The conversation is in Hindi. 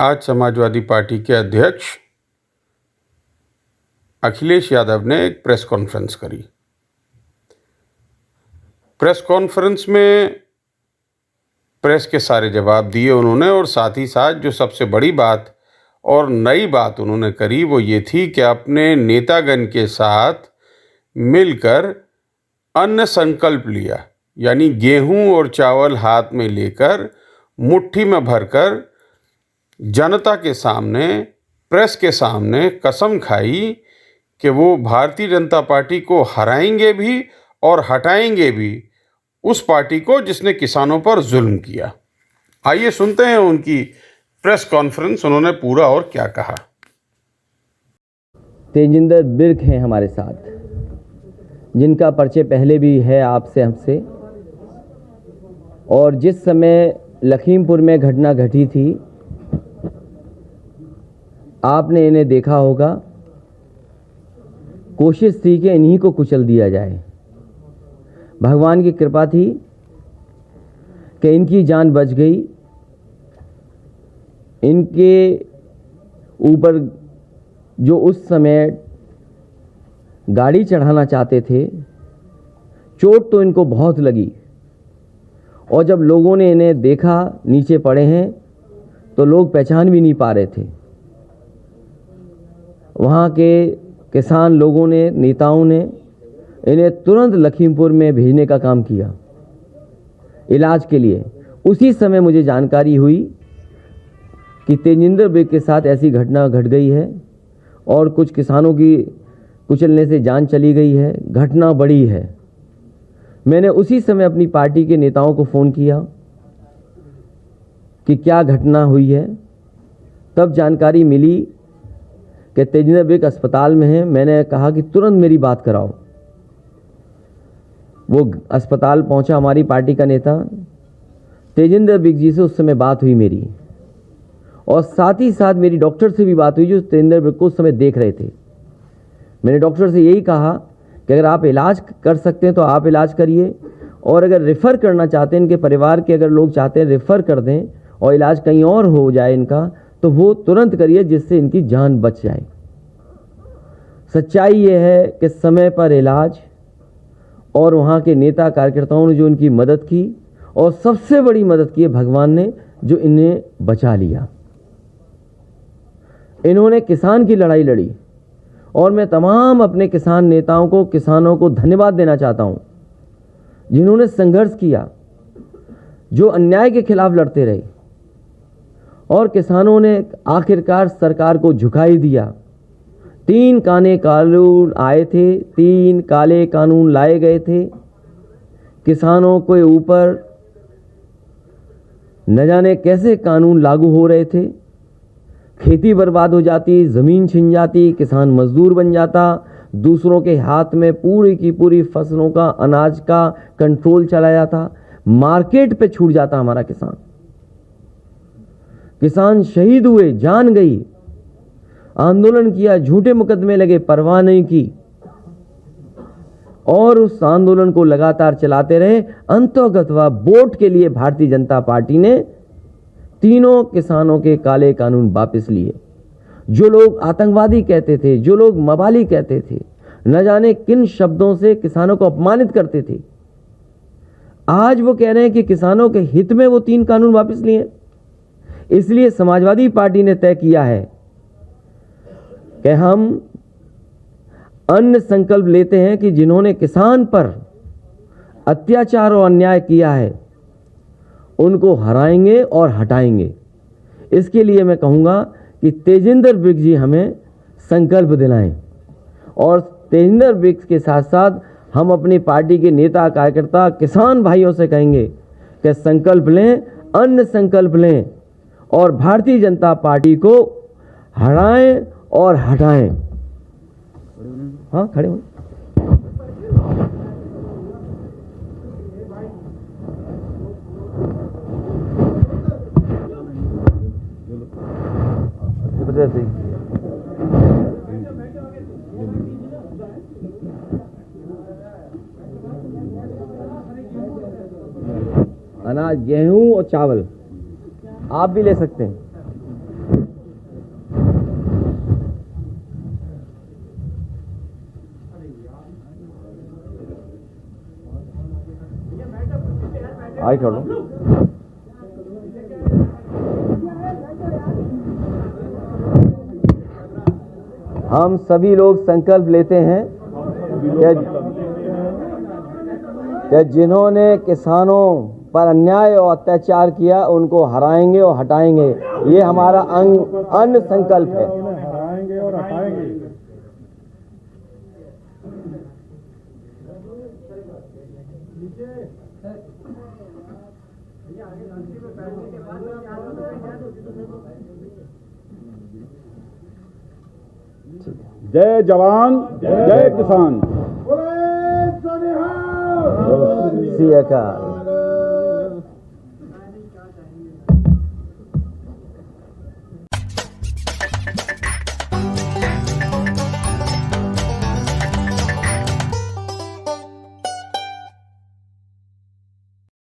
आज समाजवादी पार्टी के अध्यक्ष अखिलेश यादव ने एक प्रेस कॉन्फ्रेंस करी। प्रेस कॉन्फ्रेंस में प्रेस के सारे जवाब दिए उन्होंने, और साथ ही साथ जो सबसे बड़ी बात और नई बात उन्होंने करी वो ये थी कि अपने नेतागण के साथ मिलकर अन्न संकल्प लिया, यानी गेहूं और चावल हाथ में लेकर मुट्ठी में भरकर जनता के सामने, प्रेस के सामने कसम खाई कि वो भारतीय जनता पार्टी को हराएंगे भी और हटाएंगे भी उस पार्टी को जिसने किसानों पर जुल्म किया। आइए सुनते हैं उनकी प्रेस कॉन्फ्रेंस, उन्होंने पूरा और क्या कहा। तेजिंदर बिर्क हैं हमारे साथ, जिनका परिचय पहले भी है आपसे हमसे, और जिस समय लखीमपुर में घटना घटी थी आपने इन्हें देखा होगा। कोशिश थी कि इन्हीं को कुचल दिया जाए। भगवान की कृपा थी कि इनकी जान बच गई। इनके ऊपर जो उस समय गाड़ी चढ़ाना चाहते थे, चोट तो इनको बहुत लगी, और जब लोगों ने इन्हें देखा नीचे पड़े हैं तो लोग पहचान भी नहीं पा रहे थे। वहाँ के किसान लोगों ने, नेताओं ने इन्हें तुरंत लखीमपुर में भेजने का काम किया इलाज के लिए। उसी समय मुझे जानकारी हुई कि तेजिंदर बिर्क के साथ ऐसी घटना घट गई है और कुछ किसानों की कुचलने से जान चली गई है। घटना बड़ी है। मैंने उसी समय अपनी पार्टी के नेताओं को फ़ोन किया कि क्या घटना हुई है। तब जानकारी मिली कि तेजिंदर बिर्क अस्पताल में है। मैंने कहा कि तुरंत मेरी बात कराओ। वो अस्पताल पहुंचा, हमारी पार्टी का नेता। तेजिंदर बिर्क जी से उस समय बात हुई मेरी, और साथ ही साथ मेरी डॉक्टर से भी बात हुई जो तेजिंदर बिर्क को उस समय देख रहे थे। मैंने डॉक्टर से यही कहा कि अगर आप इलाज कर सकते हैं तो आप इलाज करिए, और अगर रेफ़र करना चाहते हैं, इनके परिवार के अगर लोग चाहते हैं रेफ़र कर दें और इलाज कहीं और हो जाए इनका, तो वो तुरंत करिए जिससे इनकी जान बच जाए। सच्चाई ये है कि समय पर इलाज और वहाँ के नेता कार्यकर्ताओं ने जो इनकी मदद की, और सबसे बड़ी मदद की है भगवान ने जो इन्हें बचा लिया। इन्होंने किसान की लड़ाई लड़ी, और मैं तमाम अपने किसान नेताओं को, किसानों को धन्यवाद देना चाहता हूँ जिन्होंने संघर्ष किया, जो अन्याय के खिलाफ लड़ते रहे, और किसानों ने आखिरकार सरकार को झुकाई दिया। 3 काले कानून आए थे, 3 काले कानून लाए गए थे। किसानों के ऊपर न जाने कैसे कानून लागू हो रहे थे। खेती बर्बाद हो जाती, ज़मीन छिन जाती, किसान मजदूर बन जाता, दूसरों के हाथ में पूरी की पूरी फसलों का, अनाज का कंट्रोल चला जाता, मार्केट पे छूट जाता हमारा किसान। किसान शहीद हुए, जान गई। आंदोलन किया, झूठे मुकदमे लगे, परवाह नहीं की, और उस आंदोलन को लगातार चलाते रहे। अंततः वोट के लिए भारतीय जनता पार्टी ने तीनों किसानों के काले कानून वापस लिए। जो लोग आतंकवादी कहते थे, जो लोग मवाली कहते थे, न जाने किन शब्दों से किसानों को अपमानित करते थे, आज वो कह रहे हैं कि किसानों के हित में वो 3 कानून वापस लिए। इसलिए समाजवादी पार्टी ने तय किया है कि हम अन्न संकल्प लेते हैं कि जिन्होंने किसान पर अत्याचार और अन्याय किया है उनको हराएंगे और हटाएंगे। इसके लिए मैं कहूँगा कि तेजिंदर बिर्क जी हमें संकल्प दिलाएं, और तेजिंदर बिर्क के साथ साथ हम अपनी पार्टी के नेता, कार्यकर्ता, किसान भाइयों से कहेंगे कि संकल्प लें, अन्न संकल्प लें, और भारतीय जनता पार्टी को हराएं और हटाएं। हाँ, खड़े हो। अनाज, गेहूं और चावल आप भी ले सकते हैं। आगे कर लो। हम सभी लोग संकल्प लेते हैं कि जिन्होंने किसानों पर अन्याय और अत्याचार किया उनको हराएंगे और हटाएंगे। ये हमारा अन्न संकल्प है। हराएंगे और हटाएंगे। जय जवान जय किसान। श्री अकाल।